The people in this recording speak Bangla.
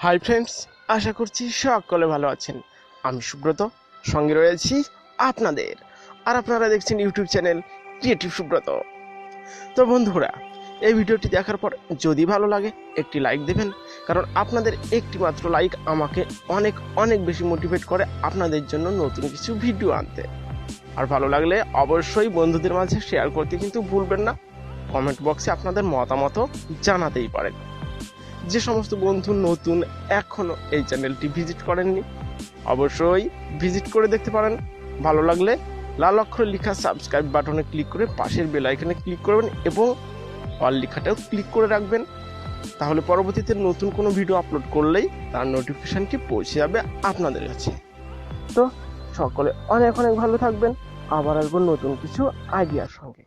হাই ফ্রেন্ডস, আশা করছি সকলে ভালো আছেন। আমি সুব্রত, সঙ্গে রয়েছি আপনাদের, আর আপনারা দেখছেন ইউটিউব চ্যানেল ক্রিয়েটিভ সুব্রত। তো বন্ধুরা, এই ভিডিওটি দেখার পর যদি ভালো লাগে একটি লাইক দেবেন, কারণ আপনাদের একটি মাত্র লাইক আমাকে অনেক অনেক বেশি মোটিভেট করে আপনাদের জন্য নতুন কিছু ভিডিও আনতে। আর ভালো লাগলে অবশ্যই বন্ধুদের মাঝে শেয়ার করতে কিন্তু ভুলবেন না। কমেন্ট বক্সে আপনাদের মতামত জানাতেই পারেন। যে সমস্ত বন্ধু নতুন এখনো এই চ্যানেলটি ভিজিট করেননি, অবশ্যই ভিজিট করে দেখতে পারেন। ভালো লাগলে লাল অক্ষরে লেখা সাবস্ক্রাইব বাটনে ক্লিক করে পাশের বেল আইকনে ক্লিক করবেন এবং অল লেখাটাও ক্লিক করে রাখবেন। তাহলে পরবর্তীতে নতুন কোনো ভিডিও আপলোড করলেই তার নোটিফিকেশনটি পৌঁছে যাবে আপনাদের কাছে। তো সকলে অনেক অনেক ভালো থাকবেন। আবার আসবো নতুন কিছু আইডিয়ার সঙ্গে।